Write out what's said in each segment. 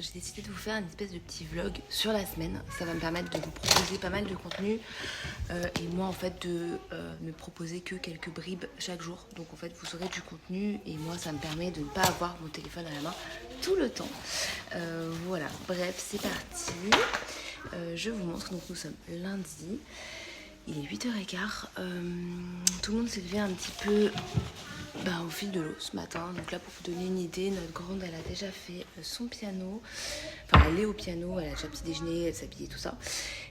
j'ai décidé de vous faire une espèce de petit vlog sur la semaine. Ça va me permettre de vous proposer pas mal de contenu et moi en fait de ne proposer que quelques bribes chaque jour. Donc en fait vous aurez du contenu et moi ça me permet de ne pas avoir mon téléphone à la main tout le temps. Voilà, bref c'est parti. Je vous montre, donc nous sommes lundi. Il est 8h15, tout le monde s'est levé un petit peu au fil de l'eau ce matin. Donc là pour vous donner une idée, notre grande elle a déjà fait son piano. Enfin elle est au piano, elle a déjà petit déjeuner, elle s'habille et tout ça.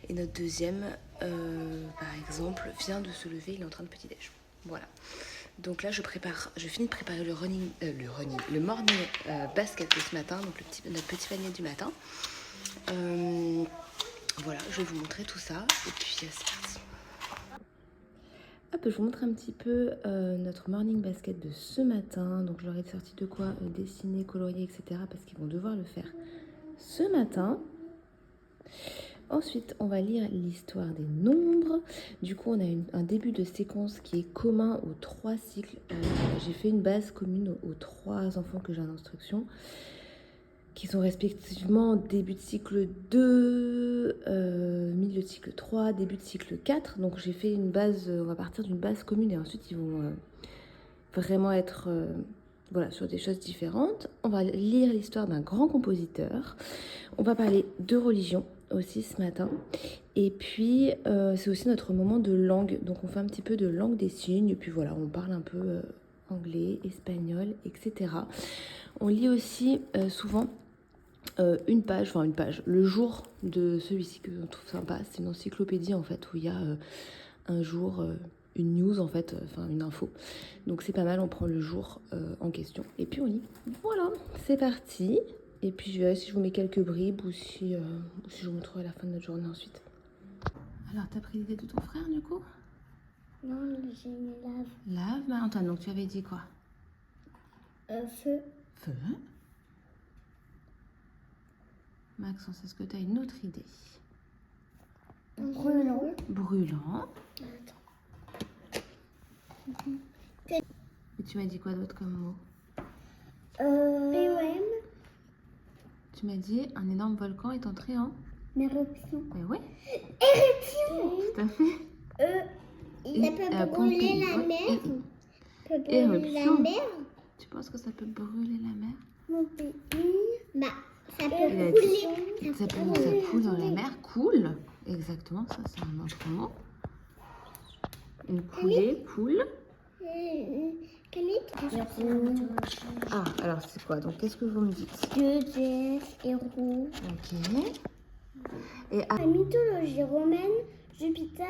Et notre deuxième par exemple vient de se lever, il est en train de petit déj. Voilà. Donc là je finis de préparer le morning basket de ce matin, donc notre petit panier du matin. Voilà, je vais vous montrer tout ça et puis c'est parti. Hop, je vous montre un petit peu notre morning basket de ce matin. Donc je leur ai sorti de quoi dessiner, colorier, etc. parce qu'ils vont devoir le faire ce matin. Ensuite, on va lire l'histoire des nombres. Du coup, on a un début de séquence qui est commun aux 3 cycles. J'ai fait une base commune aux 3 enfants que j'ai en instruction, qui sont respectivement début de cycle 2, milieu de cycle 3, début de cycle 4. Donc j'ai fait une base, on va partir d'une base commune et ensuite ils vont vraiment être sur des choses différentes. On va lire l'histoire d'un grand compositeur. On va parler de religion aussi ce matin. Et puis c'est aussi notre moment de langue. Donc on fait un petit peu de langue des signes. Et puis voilà, on parle un peu anglais, espagnol, etc. On lit aussi souvent une page, le jour de celui-ci que on trouve sympa, c'est une encyclopédie en fait où il y a un jour, une news en fait, une info. Donc c'est pas mal, on prend le jour en question et puis on lit. Voilà, c'est parti. Et puis je verrai si je vous mets quelques bribes ou si je vous montrerai la fin de notre journée ensuite. Alors t'as pris l'idée de ton frère du coup? Non, j'ai mis lave. Lave, Marie-Antoine, donc tu avais dit quoi? Feu. Feu. Maxence, est-ce que tu as une autre idée? Brûlant. Brûlant. Et tu m'as dit quoi d'autre comme mot? POM. Tu m'as dit un énorme volcan est entré en Éruption. Mais oui. Éruption. Tout à fait. Ça peut brûler la mer. Peut brûler la mer. Tu penses que ça peut brûler la mer? Mon pays. Ça peut couler. Ça coule dans la mer. Coule. Exactement, ça c'est un autre mot. Une coulée, coule. Ah, alors c'est quoi? Donc qu'est-ce que vous me dites? Dieu, Zeus, héros. Ok. Et La mythologie romaine, Jupiter,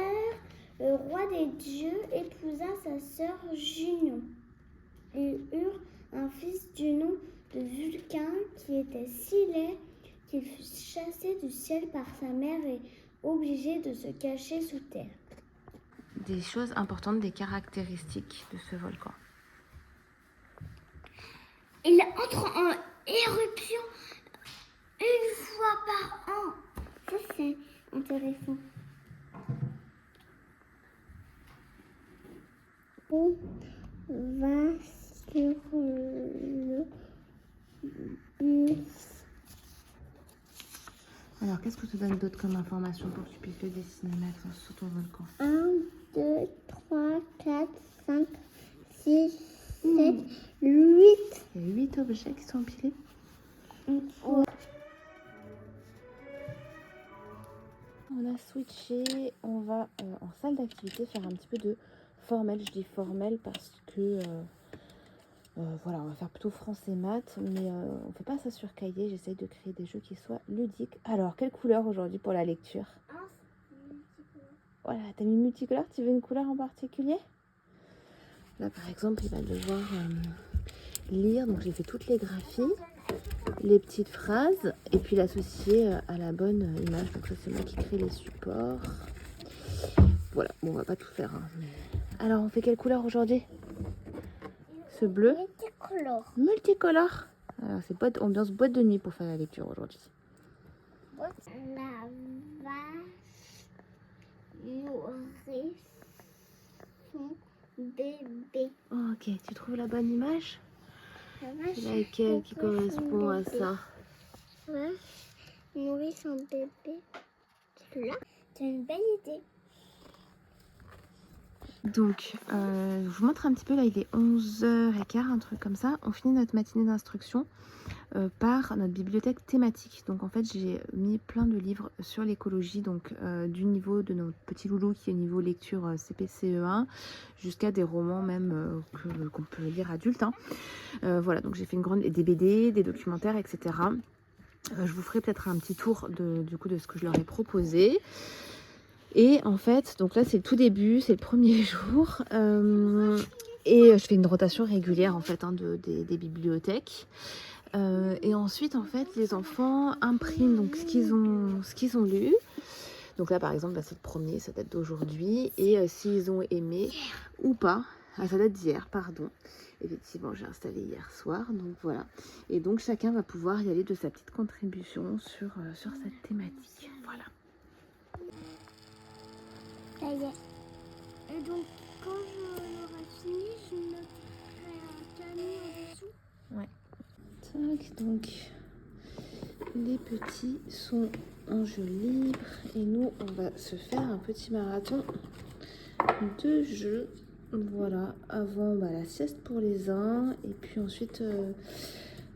le roi des dieux, épousa sa sœur Junon. Ils eurent un fils du nom de Vulcain qui était si laid qu'il fut chassé du ciel par sa mère et obligé de se cacher sous terre. des choses importantes, des caractéristiques de ce volcan. Il entre en éruption une fois par an. Ça, c'est intéressant. On va sur le bus. Alors, qu'est-ce que tu donnes d'autre comme information pour que tu puisses le dessiner, Maxence, sur ton volcan? 1, 2, 3, 4, 5, 6, 7, 8. Il y a 8 objets qui sont empilés. Ouais. On a switché, on va en salle d'activité faire un petit peu de formel. Je dis formel parce que on va faire plutôt français maths, mais on fait pas ça sur cahier. J'essaye de créer des jeux qui soient ludiques. Alors, quelle couleur aujourd'hui pour la lecture? Voilà, t'as mis multicolore, tu veux une couleur en particulier? Là, par exemple, il va devoir lire, donc j'ai fait toutes les graphies, les petites phrases, et puis l'associer à la bonne image. Donc ça, c'est moi qui crée les supports. Voilà, bon, on va pas tout faire. Hein, mais... Alors, on fait quelle couleur aujourd'hui? Ce bleu? Multicolore. Multicolore. Alors, c'est ambiance boîte de nuit pour faire la lecture aujourd'hui. La vache nourrit son bébé. Ok, tu trouves la bonne image? La vache Laquelle qui correspond à ça? Ouais, nourrir son bébé. Là, c'est une belle idée. Donc, je vous montre un petit peu, là il est 11h15, un truc comme ça. On finit notre matinée d'instruction par notre bibliothèque thématique. Donc en fait, j'ai mis plein de livres sur l'écologie, donc du niveau de notre petit loulou qui est niveau lecture CP-CE1 jusqu'à des romans même qu'on peut lire adulte. Hein. Voilà, donc j'ai fait une grande... des BD, des documentaires, etc. Je vous ferai peut-être un petit tour du coup de ce que je leur ai proposé. Et en fait, donc là c'est le tout début, c'est le premier jour. Et je fais une rotation régulière en fait hein, des bibliothèques. Et ensuite en fait les enfants impriment donc ce qu'ils ont lu. Donc là par exemple bah, c'est le premier, ça date d'aujourd'hui. Et s'ils ont aimé ou pas, ça date d'hier, pardon. Effectivement j'ai installé hier soir, donc voilà. Et donc chacun va pouvoir y aller de sa petite contribution sur cette thématique. Voilà. Ça y est. Et donc, quand j'aurai fini, je mettrai un camis en dessous. Ouais. Tac, donc les petits sont en jeu libre et nous on va se faire un petit marathon de jeux. Voilà, avant la sieste pour les uns et puis ensuite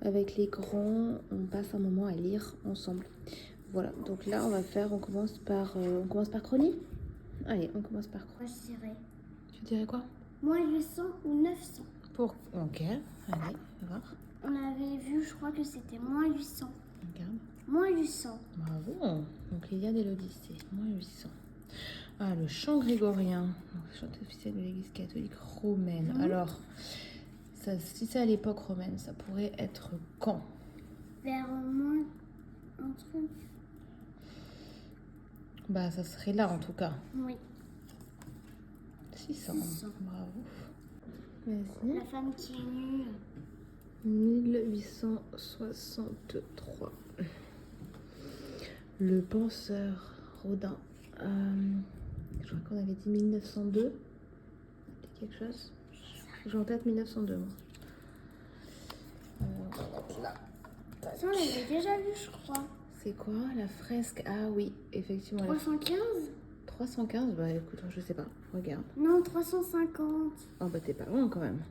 avec les grands on passe un moment à lire ensemble. Voilà, donc là on commence par Chrony. Allez, on commence par quoi? Moi, je dirais Tu dirais quoi? moins 800 ou 900. Ok, allez, on va voir. On avait vu, je crois que c'était moins 800. Regarde. Moins 800. Bravo. Donc Liliane et l'Odyssée, moins 800. Ah, le chant grégorien, chant officiel de l'Église catholique romaine. Mmh. Alors, ça, si c'est à l'époque romaine, ça pourrait être quand? Vers moins un truc. Bah, ça serait là en tout cas. Oui. 600. 600. Bravo. Vas-y. La femme qui est nue. 1863. Le penseur Rodin. Je crois qu'on avait dit 1902. C'est quelque chose. J'ai en tête 1902. Moi. Là. Ça, on l'avait déjà vu, je crois. C'est quoi la fresque? Ah oui, effectivement. 315 315, bah écoute, je sais pas. Regarde. Non, 350. Oh bah t'es pas loin quand même.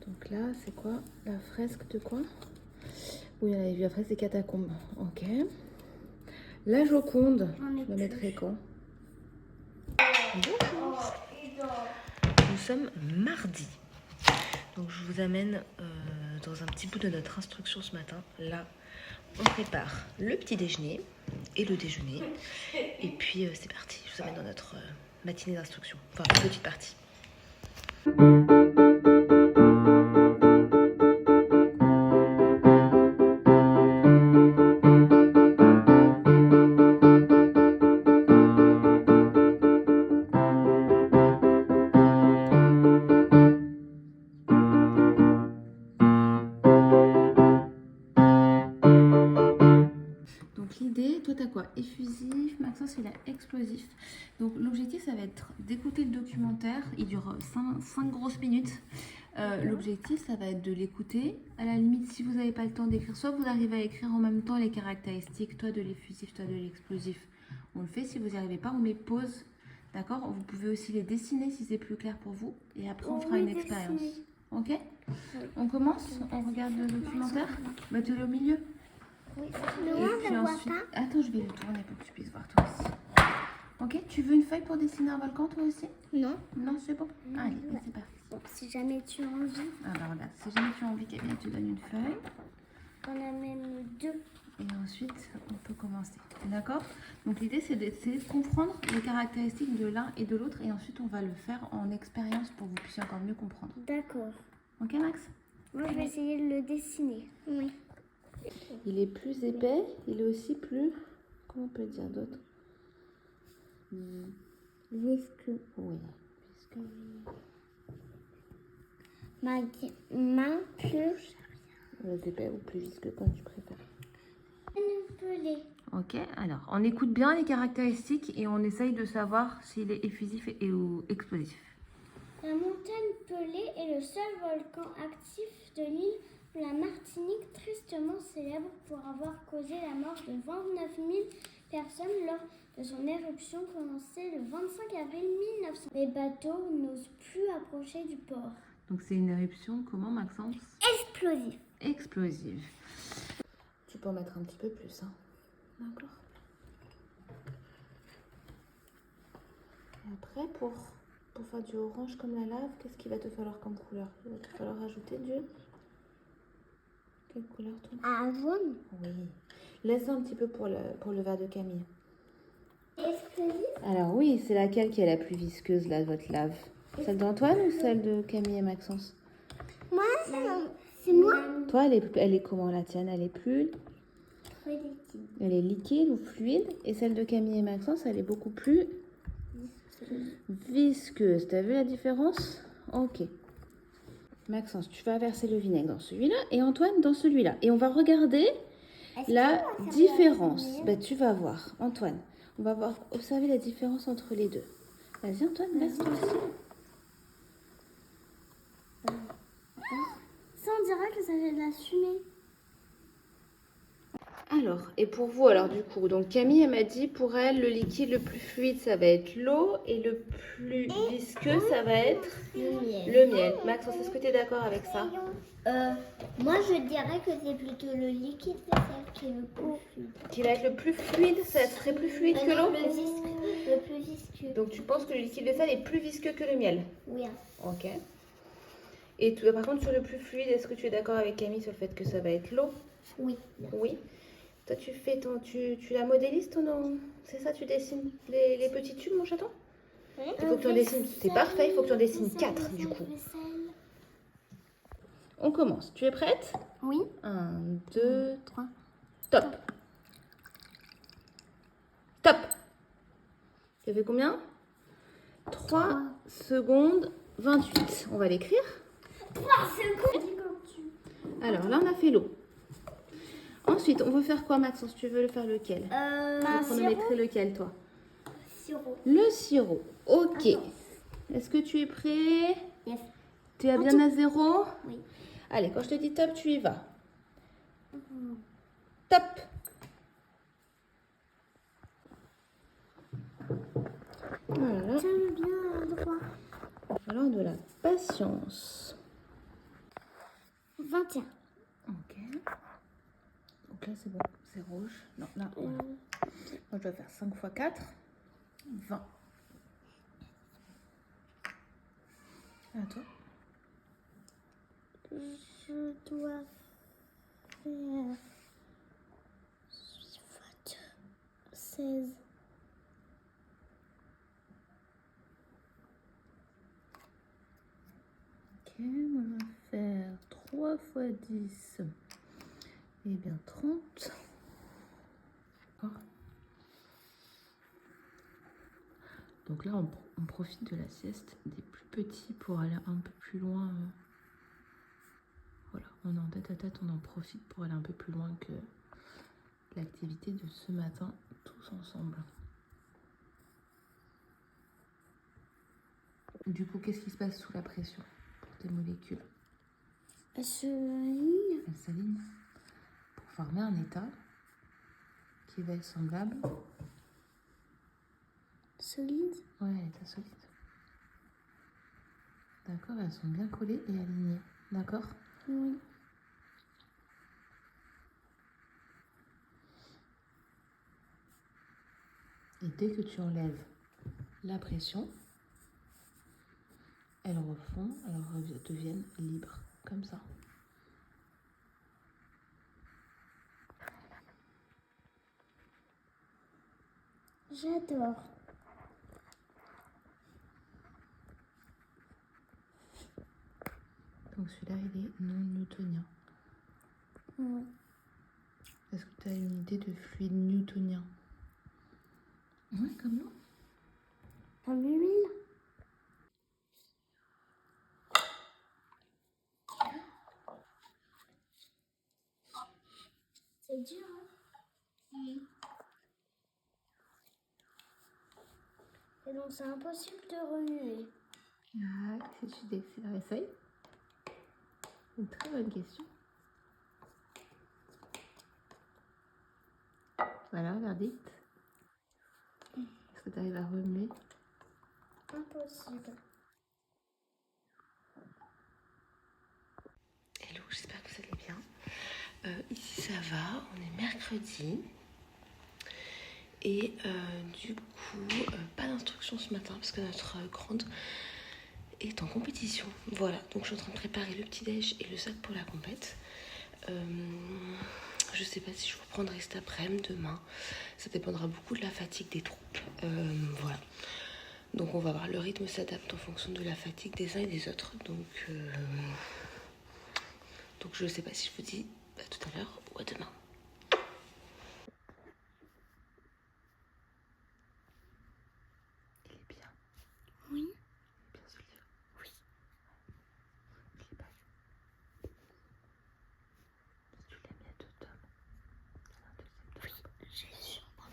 Donc là, c'est quoi? La fresque de quoi? Oui, on avait vu la fresque des catacombes. Ok. La Joconde, je la mettrai quand? Bonjour. Nous sommes mardi. Donc je vous amène dans un petit bout de notre instruction ce matin. Là, on prépare le petit déjeuner et le déjeuner. Et puis c'est parti. Je vous amène dans notre matinée d'instruction. Enfin, petite partie. Toi, t'as quoi? Effusif, Maxence, il a explosif. Donc, l'objectif, ça va être d'écouter le documentaire. Il dure 5 grosses minutes. L'objectif, ça va être de l'écouter. À la limite, si vous n'avez pas le temps d'écrire, soit vous arrivez à écrire en même temps les caractéristiques, toi de l'effusif, toi de l'explosif. On le fait. Si vous n'y arrivez pas, on met pause. D'accord? Vous pouvez aussi les dessiner si c'est plus clair pour vous. Et après, on fera une expérience. Ok? On commence? On regarde le documentaire? Bah, tu es au milieu. Oui. Et puis ensuite... Attends, je vais le tourner pour que tu puisses voir toi aussi. Ok, tu veux une feuille pour dessiner un volcan toi aussi? Non. Non, c'est bon. Allez, c'est parti. Bon, si jamais tu as envie. Ah bah regarde, si jamais tu as envie, Camille, tu donnes une feuille. On a même 2. Et ensuite, on peut commencer. D'accord? Donc l'idée, c'est d'essayer de comprendre les caractéristiques de l'un et de l'autre. Et ensuite, on va le faire en expérience pour que vous puissiez encore mieux comprendre. D'accord. Ok, Max? Moi, je vais essayer de le dessiner. Oui. Il est plus épais, il est aussi plus... Comment on peut dire d'autre? Visqueux. Oui. Ma main plus... Plus épais ou plus visqueux, comme tu préfères. Pelé. Ok, alors on écoute bien les caractéristiques et on essaye de savoir s'il est effusif ou explosif. La montagne Pelé est le seul volcan actif de l'île La Martinique, tristement célèbre pour avoir causé la mort de 29 000 personnes lors de son éruption commencée le 25 avril 1900. Les bateaux n'osent plus approcher du port. Donc c'est une éruption, comment Maxence? Explosif. Explosive. Tu peux en mettre un petit peu plus, hein. D'accord. Et après, pour faire du orange comme la lave, qu'est-ce qu'il va te falloir comme couleur? Il va te falloir rajouter du... Quelle couleur toi? Ah, jaune. Oui. Laisse un petit peu pour le verre de Camille. Explosif. Alors oui, c'est laquelle qui est la plus visqueuse, là, votre lave? Celle d'Antoine ou celle de Camille et Maxence? Moi, c'est moi. Toi, elle est comment la tienne? Elle est plus... Très liquide. Elle est liquide ou fluide. Et celle de Camille et Maxence, elle est beaucoup plus visqueuse. T'as vu la différence? Ok. Maxence, tu vas verser le vinaigre dans celui-là et Antoine dans celui-là. Et on va regarder la différence. Ben, tu vas voir, Antoine. On va observer la différence entre les deux. Vas-y, Antoine, verse toi aussi. Ça, on dirait que ça fait de la fumée. Alors, et pour vous, alors du coup, donc Camille, elle m'a dit, pour elle, le liquide le plus fluide, ça va être l'eau et le plus visqueux, ça va être le miel. Maxence, est-ce que tu es d'accord avec ça? Moi, je dirais que c'est plutôt le liquide vaisselle qui est le plus fluide. Qui va être le plus fluide, ça serait plus fluide que Non, l'eau? le plus visqueux. Donc tu penses que le liquide vaisselle est plus visqueux que le miel? Oui. Ok. Et par contre, sur le plus fluide, est-ce que tu es d'accord avec Camille sur le fait que ça va être l'eau? Oui. Oui. Toi, tu fais tu la modélises ton nom? C'est ça, tu dessines les petits tubes, mon chaton? Il faut que tu en dessines. C'est parfait, il faut que tu en dessines 4 du coup. On commence. Tu es prête? Oui. 1, 2, 3. Top. Top. Tu as fait combien? 3 secondes 28. On va l'écrire. 3 secondes. Alors là, on a fait l'eau. Ensuite, on veut faire quoi, Maxence? Tu veux faire lequel? Un chronométrer lequel, toi? sirop. Le sirop. Ok. Attends. Est-ce que tu es prêt? Yes. Tu es bien à 0? Oui. Allez, quand je te dis top, tu y vas. Top. Voilà. Tiens bien droit. Il va falloir de la patience. 21. Ok. Donc là, c'est bon. C'est rouge. Non, là, voilà. Moi, je dois faire 5 x 4. 20. À toi. Je dois faire 16. Ok, moi, je vais faire 3 x 10. Eh bien, 30. Donc là, on profite de la sieste des plus petits pour aller un peu plus loin. Voilà, on est en tête à tête, on en profite pour aller un peu plus loin que l'activité de ce matin, tous ensemble. Du coup, qu'est-ce qui se passe sous la pression pour tes molécules? Elles s'alignent. Elles s'alignent pour former un état qui va être semblable. Solide. Ouais, état solide. D'accord, elles sont bien collées et alignées. D'accord? Oui. Et dès que tu enlèves la pression, elles refont, elles deviennent libres, comme ça. J'adore. Donc celui-là, il est non newtonien. Oui. Est-ce que tu as une idée de fluide newtonien? Oui, comme l'eau. Comme l'huile. C'est dur, hein? Oui. Et donc c'est impossible de remuer. Ah, si tu décides, essaye. Une très bonne question. Voilà, verdict. Est-ce que tu arrives à remuer? Impossible. Hello, j'espère que vous allez bien. Ici ça va, on est mercredi. Et du coup, pas d'instruction ce matin parce que notre grande est en compétition. Voilà, donc je suis en train de préparer le petit déj et le sac pour la compète. Je sais pas si je vous reprendrai cet après-midi, demain. Ça dépendra beaucoup de la fatigue des troupes. Voilà. Donc on va voir, le rythme s'adapte en fonction de la fatigue des uns et des autres. Donc je sais pas si je vous dis à tout à l'heure ou à demain. Il est bien. Oui. Bien sûr. Oui. Je l'ai pas vu. Tu l'as mis à 2 tomes. Oui, j'ai sur moi.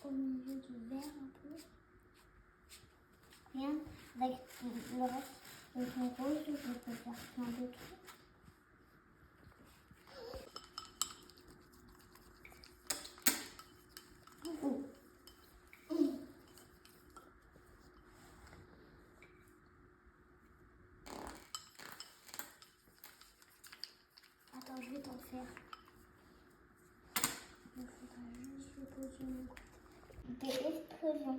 Au milieu du verre un peu. Rien, avec le reste de ton rose, je peux faire plein de trucs. Attends, je vais t'en faire. Il faudra juste le poser mon côté. Des explosions.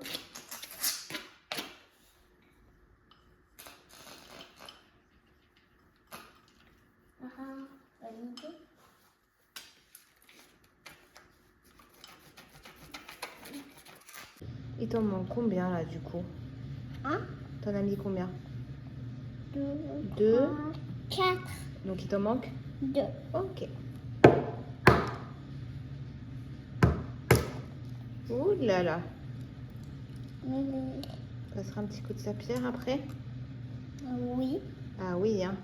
Validé. Il t'en manque combien là du coup? Un, T'en as mis combien? 2, 2. 4. Donc il t'en manque? 2. Ok. Ouh là là. Ça sera un petit coup de sapière après? Oui. Ah oui, hein.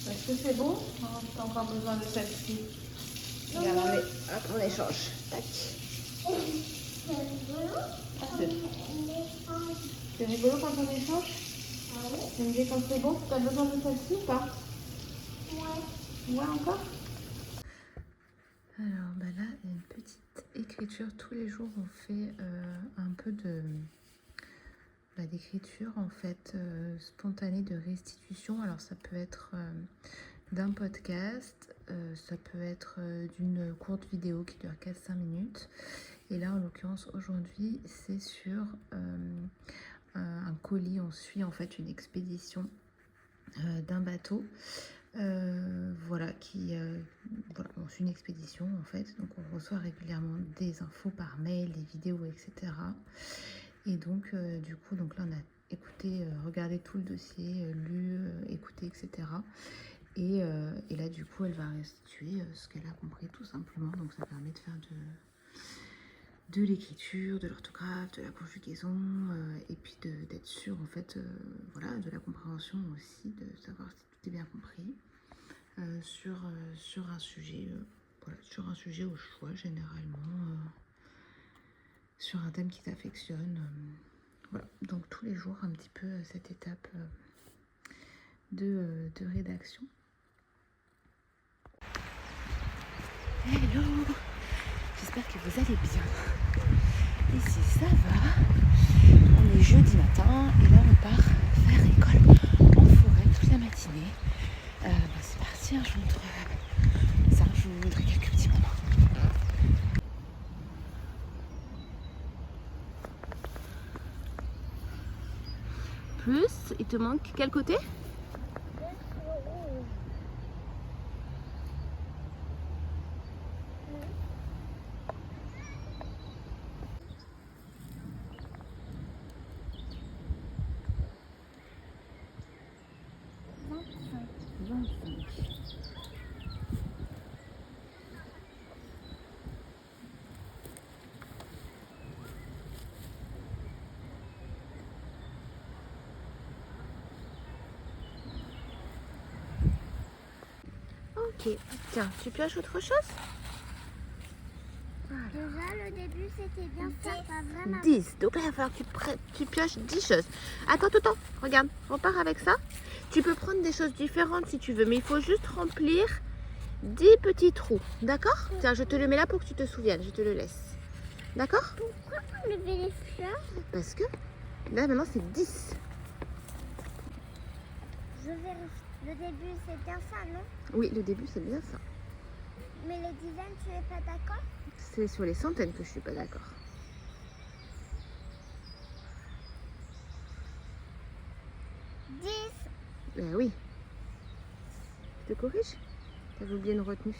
Est-ce que c'est bon? Non, t'as encore besoin de celle-ci. Regarde, hop, on échange. Tac. C'est rigolo. C'est rigolo quand on échange? Ah oui? Tu me dis quand c'est bon? T'as besoin de celle-ci ou pas? Ouais. Ouais, encore? Alors, bah là, il y a une petite écriture. Tous les jours, on fait un peu de d'écriture en fait spontanée de restitution. Alors ça peut être d'un podcast, ça peut être d'une courte vidéo qui dure 4-5 minutes. Et là en l'occurrence aujourd'hui c'est sur un colis. On suit en fait une expédition d'un bateau. Voilà, voilà, on suit une expédition en fait, donc on reçoit régulièrement des infos par mail, des vidéos, etc. Et donc du coup, donc là on a écouté, regardé tout le dossier, lu, écouté, etc. Et là du coup elle va restituer ce qu'elle a compris tout simplement, donc ça permet de faire de l'écriture, de l'orthographe, de la conjugaison, et puis d'être sûr en fait, voilà, de la compréhension aussi, de savoir si tout est bien compris sur un sujet, voilà, sur un sujet au choix généralement, sur un thème qui t'affectionne, voilà. Donc tous les jours un petit peu cette étape de rédaction. Hello, j'espère que vous allez bien. Ici ça va, on est jeudi matin et là on part faire école en forêt toute la matinée. C'est parti, hein, je vous montre ça, je vous montrerai quelques petits moments. Plus, il te manque quel côté? Ok, tiens, tu pioches autre chose? Déjà, le début, c'était bien ça, pas vraiment. 10. Donc là, il va falloir que tu pioches 10 choses. Attends, regarde, repars avec ça. Tu peux prendre des choses différentes si tu veux, mais il faut juste remplir 10 petits trous, d'accord? Tiens, je te le mets là pour que tu te souviennes, je te le laisse. D'accord? Pourquoi enlever les fleurs? Parce que là, maintenant, c'est 10. Je vérifie. Le début, c'est bien ça, non? Oui, le début, c'est bien ça. Mais les dizaines, tu es pas d'accord? C'est sur les centaines que je suis pas d'accord. 10. Ben oui. Je te corrige? T'avais oublié une retenue.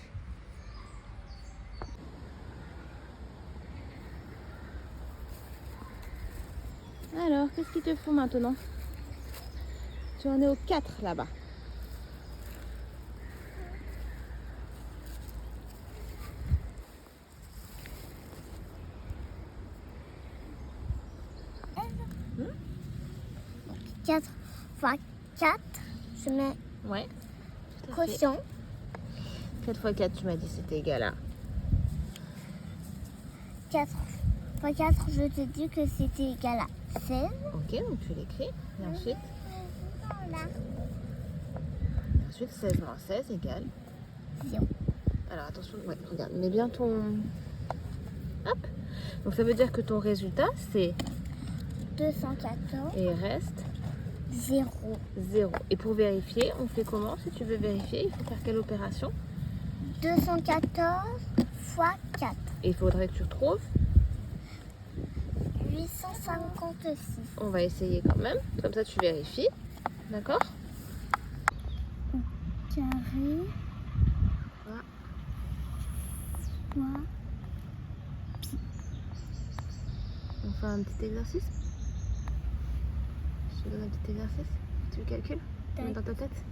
Alors, qu'est-ce qu'il te faut maintenant? Tu en es au 4 là-bas. Hmm? 4 fois 4, je mets Ouais. caution. 4 x 4, tu m'as dit c'était égal à 4 fois 4, je te dis que c'était égal à 16. Ok, donc tu l'écris. Et ensuite, Voilà. 16 moins 16 égale 0. Alors attention, ouais, regarde, mets bien ton... Hop. Donc ça veut dire que ton résultat, c'est... 214. Et il reste 0. 0. Et pour vérifier, on fait comment? Si tu veux vérifier, il faut faire quelle opération? 214 fois 4. Et il faudrait que tu retrouves... 856. On va essayer quand même. Comme ça, tu vérifies. D'accord? Carré. Voilà. Fois. On fait un petit exercice? Je te donne un petit exercice. Tu le calcules? Tu le mets dans ta tête?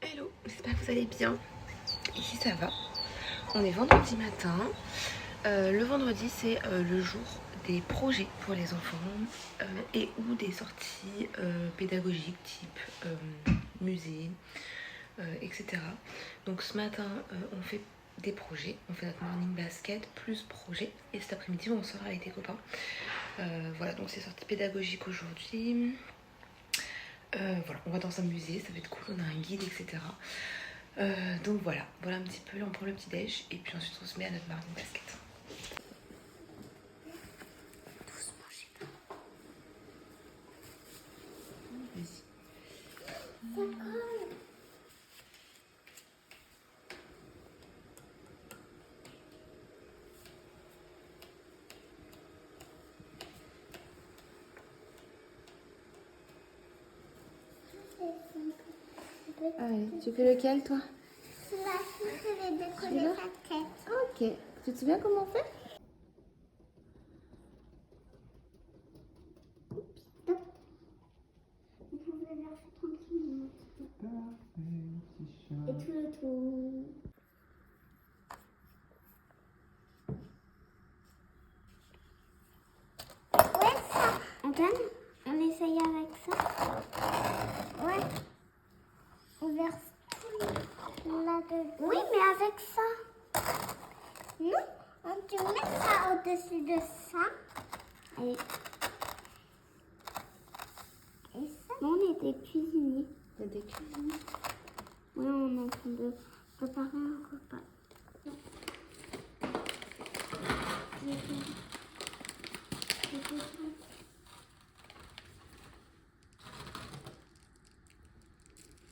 Hello, j'espère que vous allez bien. Ici ça va. On est vendredi matin. Le vendredi c'est le jour des projets pour les enfants et ou des sorties pédagogiques type musée, etc. Donc ce matin on fait des projets, on fait notre morning basket plus projet et cet après-midi on sort avec des copains. Voilà, donc c'est sortie pédagogique aujourd'hui. Voilà, on va dans un musée, ça va être cool, on a un guide, etc. Donc voilà un petit peu, là on prend le petit déj et puis ensuite on se met à notre morning basket. Doucement, je sais pas. Vas-y. Allez, tu fais lequel toi? Celui-là, je vais décoller sa tête. Ok. Tu te souviens comment on fait? Stop. Vous pouvez faire ça tranquillement. Et tout le tour. Ouais, ça. Antoine, on essaye avec ça. Ouais. On verse tout là-dedans. Oui, mais avec ça. Non, tu mets ça au-dessus de ça. Et ça. On est des cuisiniers. T'as des cuisines? Oui, on est en train de préparer un repas.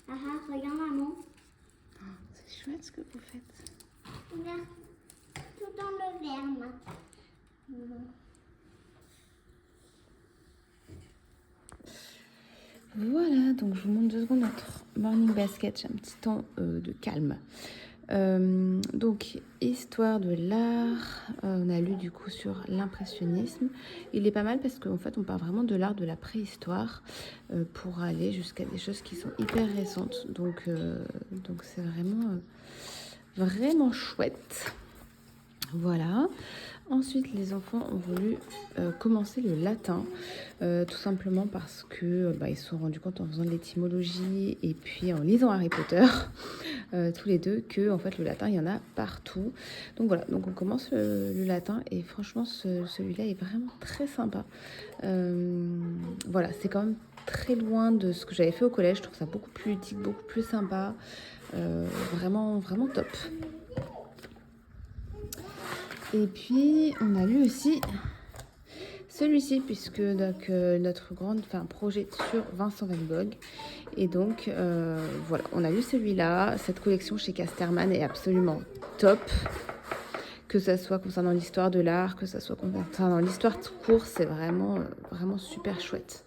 Ah ah, regarde maman. C'est chouette ce que vous faites. On verse tout dans le verre maintenant. Voilà, donc je vous montre 2 secondes notre morning basket. J'ai un petit temps de calme. Donc, histoire de l'art, on a lu du coup sur l'impressionnisme. Il est pas mal parce qu'en fait on part vraiment de l'art de la préhistoire pour aller jusqu'à des choses qui sont hyper récentes. Donc c'est vraiment chouette. Voilà. Ensuite, les enfants ont voulu commencer le latin, tout simplement parce que ils se sont rendus compte en faisant de l'étymologie et puis en lisant Harry Potter, tous les deux, que en fait le latin, il y en a partout. Donc voilà, donc on commence le latin et franchement, celui-là est vraiment très sympa. Voilà, c'est quand même très loin de ce que j'avais fait au collège. Je trouve ça beaucoup plus ludique, beaucoup plus sympa. Vraiment, vraiment top. Et puis, on a lu aussi celui-ci, puisque donc, notre projet sur Vincent Van Gogh. Et donc, voilà, on a lu celui-là. Cette collection chez Casterman est absolument top. Que ça soit concernant l'histoire de l'art, que ça soit concernant l'histoire de course, c'est vraiment, vraiment super chouette.